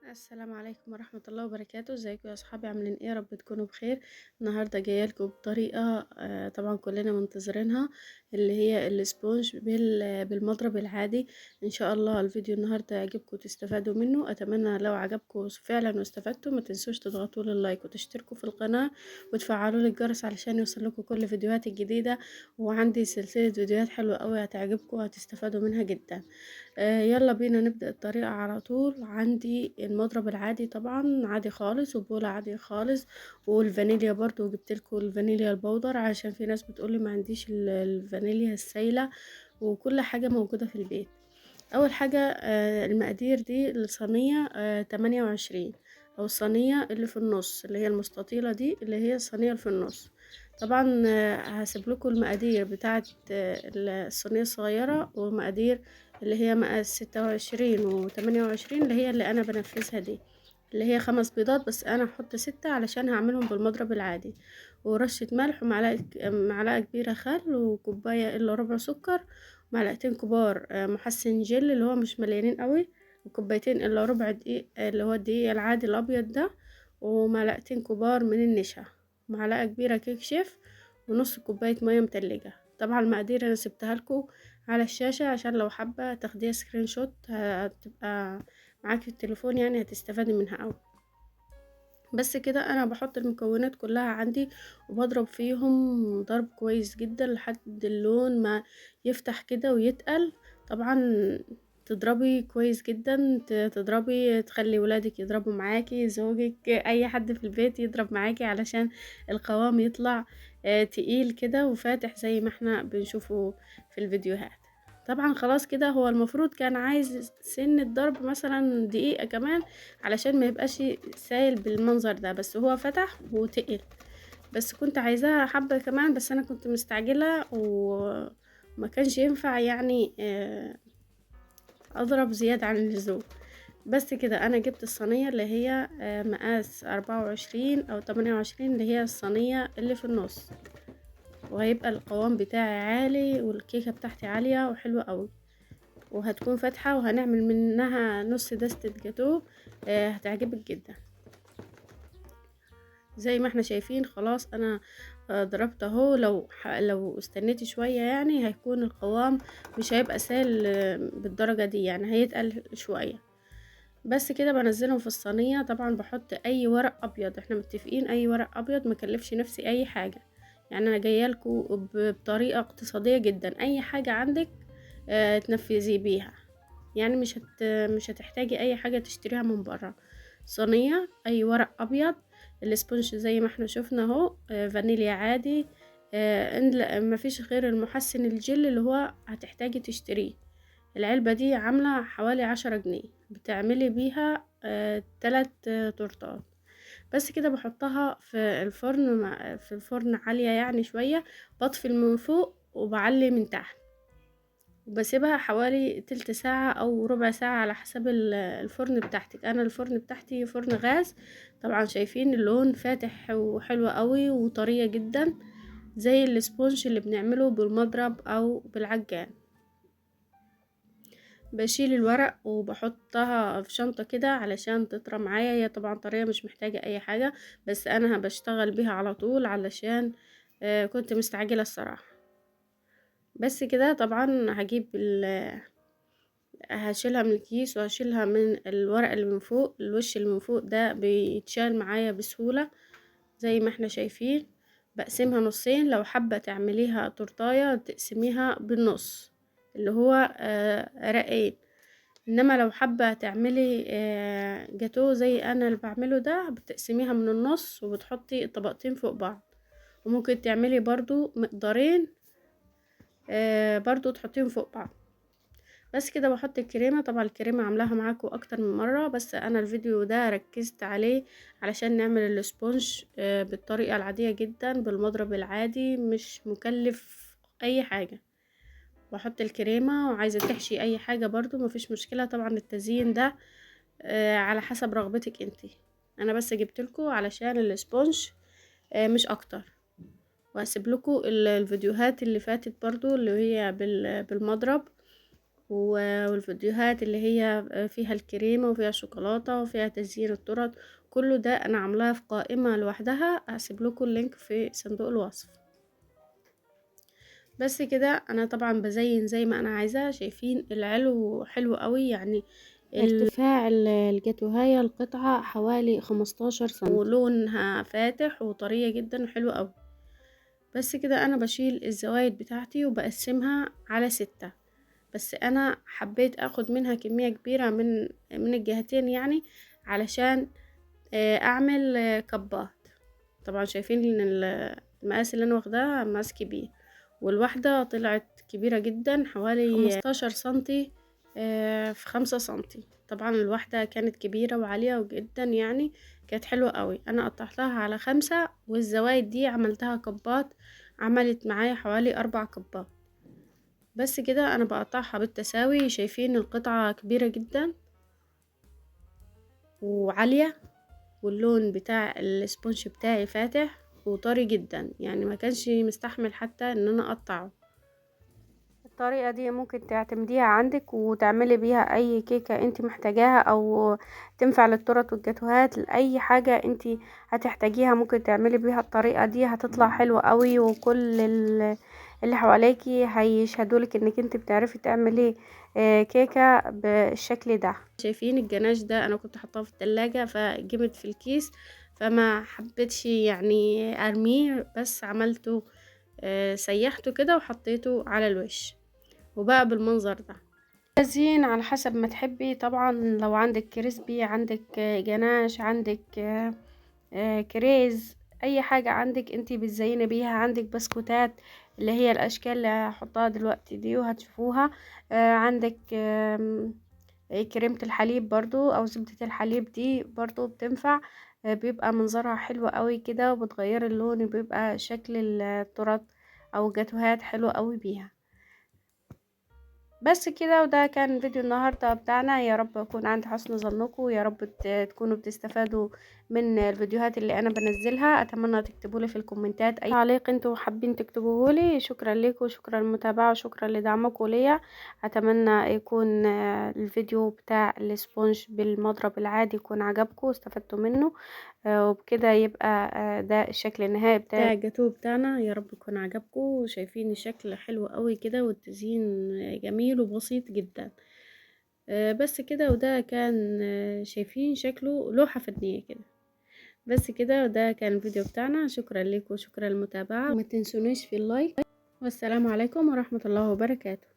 السلام عليكم ورحمة الله وبركاته. ازيكم يا اصحابي؟ عاملين ايه؟ يا رب تكونوا بخير. النهارده جايه لكم بطريقه طبعا كلنا منتظرينها، اللي هي الاسبونج بالمضرب العادي. ان شاء الله الفيديو النهارده يعجبكم وتستفادوا منه. اتمنى لو عجبكم فعلا واستفدتوا ما تنسوش تضغطوا لي اللايك وتشتركوا في القناه وتفعلوا لي الجرس علشان يوصلكم كل فيديوهات الجديده. وعندي سلسله فيديوهات حلوه قوي هتعجبكم وهتستفادوا منها جدا. يلا بينا نبدأ الطريقة على طول. عندي المضرب العادي طبعا عادي خالص، وبولة عادي خالص، والفانيليا برضو جبت لكم الفانيليا البودر عشان في ناس بتقولي ما عنديش الفانيليا السايلة، وكل حاجة موجودة في البيت. اول حاجة المقادير دي الصينية 28، او الصينية اللي في النص اللي هي المستطيلة دي اللي هي الصينية اللي في النص. طبعا هسيب لكم المقادير بتاعه الصينية الصغيرة، ومقادير اللي هي مقاس 26 و28 اللي هي اللي انا بنفذها دي، اللي هي 5 بيضات، بس انا هحط 6 علشان هعملهم بالمضرب العادي، ورشة ملح، ومعلقة كبيرة خل، وكوباية الا ربع سكر، معلقتين كبار محسن جل اللي هو مش مليانين قوي، وكوبايتين الا ربع دقيق اللي هو الدقيق العادي الابيض ده، ومعلقتين كبار من النشا، معلقة كبيرة كيك شيف، ونص كوباية مية متلجة. طبعا المقادير انا سبتها لكم على الشاشة عشان لو حابة تاخديها سكرين شوت هتبقى معاك في التليفون، يعني هتستفادي منها اوي. بس كده انا بحط المكونات كلها عندي وبضرب فيهم ضرب كويس جدا لحد اللون ما يفتح كده ويتقل. طبعا تضربي كويس جدا، تضربي تخلي ولادك يضربوا معاكي، زوجك، اي حد في البيت يضرب معاكي علشان القوام يطلع تقيل كده وفاتح زي ما احنا بنشوفه في الفيديوهات. طبعا خلاص كده هو المفروض كان عايز سن الضرب مثلا دقيقة كمان علشان ما يبقاش سايل بالمنظر ده، بس هو فتح وتقل. بس كنت عايزاها حبة كمان، بس انا كنت مستعجلة وما كانش ينفع يعني اضرب زيادة عن اللزوم. بس كده انا جبت الصينية اللي هي مقاس 24 او 28 اللي هي الصينية اللي في النص، وهيبقى القوام بتاعي عالي والكيكة بتاعتي عالية وحلوة قوي، وهتكون فاتحة، وهنعمل منها نص دستة جاتوه هتعجبك جدا. زي ما احنا شايفين خلاص انا ضربت اهو. لو استنيتي شوية يعني هيكون القوام مش هيبقى سائل بالدرجة دي، يعني هيتقل شوية. بس كده بنزلهم في الصينية. طبعا بحط اي ورق ابيض، احنا متفقين اي ورق ابيض، مكلفش نفسي اي حاجة، يعني انا جايه لكم بطريقة اقتصادية جدا. اي حاجة عندك تنفذي بيها، يعني مش هتحتاجي اي حاجة تشتريها من برا. صينية اي ورق ابيض، الاسبونج زي ما احنا شفنا اهو، فانيليا عادي، مفيش غير المحسن الجل اللي هو هتحتاجي تشتريه. العلبة دي عاملة حوالي 10 جنيه، بتعملي بيها 3 تورتات. بس كده بحطها في الفرن في الفرن عالية يعني شوية، بطفي من فوق وبعلي من تحت، وبسيبها حوالي تلت ساعة او ربع ساعة على حسب الفرن بتاعتك. انا الفرن بتاعتي فرن غاز. طبعا شايفين اللون فاتح وحلو قوي وطرية جدا زي الاسبونج اللي بنعمله بالمضرب او بالعجان. بشيل الورق وبحطها في شنطة كده علشان تطرى معايا. هي طبعا طريقة مش محتاجة اي حاجة، بس انا بشتغل بيها على طول علشان كنت مستعجلة الصراحة. بس كده طبعا هشيلها من الكيس، وهشيلها من الورق اللي من فوق. الوش اللي من فوق ده بيتشال معايا بسهولة زي ما احنا شايفين. بقسمها نصين، لو حابة تعمليها تورتاية تقسميها بالنص اللي هو رقين، انما لو حابة تعملي جاتو زي انا اللي بعمله ده بتقسميها من النص وبتحطي الطبقتين فوق بعض. وممكن تعملي برضو مقدارين برضو تحطيهم فوق بعض. بس كده بحط الكريمة. طبعا الكريمة عاملاها معاكم اكتر من مرة، بس انا الفيديو ده ركزت عليه علشان نعمل الاسبونج بالطريقة العادية جدا بالمضرب العادي، مش مكلف اي حاجة. بحط الكريمة، وعايزة تحشي اي حاجة برضو مفيش مشكلة. طبعا التزيين ده على حسب رغبتك انتي، انا بس جبتلكوا علشان الاسبونج مش اكتر. وهسيب لكم الفيديوهات اللي فاتت برضو اللي هي بالمضرب، والفيديوهات اللي هي فيها الكريمة وفيها الشوكولاتة وفيها تزيين التورت، كله ده انا عاملاها في قائمة لوحدها، هسيب لكم اللينك في صندوق الوصف. بس كده انا طبعا بزين زي ما انا عايزة. شايفين العلو حلو قوي، يعني ارتفاع الجاتوهاية القطعة حوالي 15 سم، ولونها فاتح وطرية جدا وحلوة قوي. بس كده انا بشيل الزوايد بتاعتي وبقسمها على 6. بس انا حبيت اخد منها كمية كبيرة من الجهتين، يعني علشان اعمل كبات. طبعا شايفين ان المقاس اللي انا واخداه مقاس كبير، والواحدة طلعت كبيرة جدا حوالي 15 سنتي في 5 سنتي. طبعا الواحدة كانت كبيرة وعالية جدا، يعني كانت حلوة قوي. انا قطعتها على 5، والزوايد دي عملتها كبات، عملت معايا حوالي 4 كبات. بس كده انا بقطعها بالتساوي. شايفين القطعة كبيرة جدا وعالية، واللون بتاع السبونج بتاعي فاتح وطري جدا، يعني ما كانش مستحمل حتى ان انا اقطعه. الطريقة دي ممكن تعتمديها عندك وتعملي بيها اي كيكة انت محتاجاها، او تنفع للتورت والجاتوهات، لاي حاجة انت هتحتاجيها ممكن تعملي بيها الطريقة دي. هتطلع حلوة قوي، وكل اللي حواليكي هيشهدولك انك انت بتعرفي تعملي كيكة بالشكل ده. شايفين الجناش ده انا كنت حطاه في التلاجة فجمد في الكيس، فما حبيتش يعني ارميه، بس عملته سيحته كده وحطيته على الوش، وبقى بالمنظر ده. تزيين على حسب ما تحبي طبعا. لو عندك كريسبي، عندك جناش، عندك كريز، اي حاجة عندك انتي بتزيني بيها. عندك بسكوتات اللي هي الاشكال اللي هحطها دلوقتي دي وهتشوفوها. عندك كريمة الحليب برضو او زبدة الحليب دي برضو بتنفع. بيبقى منظرها حلو قوي كده، وبتغير اللون، وبيبقى شكل التورت او الجاتوهات حلو قوي بيها. بس كده، وده كان فيديو النهاردة بتاعنا. يا رب اكون عند حسن ظنكم، يا رب تكونوا بتستفادوا من الفيديوهات اللي انا بنزلها. اتمنى تكتبوا لي في الكومنتات اي تعليق انتوا حابين تكتبوه لي. شكرا لكم، شكرا للمتابعة، وشكرا لدعمكم ليا. اتمنى يكون الفيديو بتاع الاسبونج بالمضرب العادي يكون عجبكم واستفدتوا منه. وبكده يبقى ده الشكل النهائي بتاع الجاتوه بتاعنا. يا رب يكون عجبكم. شايفين الشكل حلو قوي كده، والتزيين جميل وبسيط جدا. بس كده، وده كان شايفين شكله لوحة فنية كده. بس كده، وده كان الفيديو بتاعنا. شكرا لكم وشكرا للمتابعة، وما تنسونيش في اللايك. والسلام عليكم ورحمة الله وبركاته.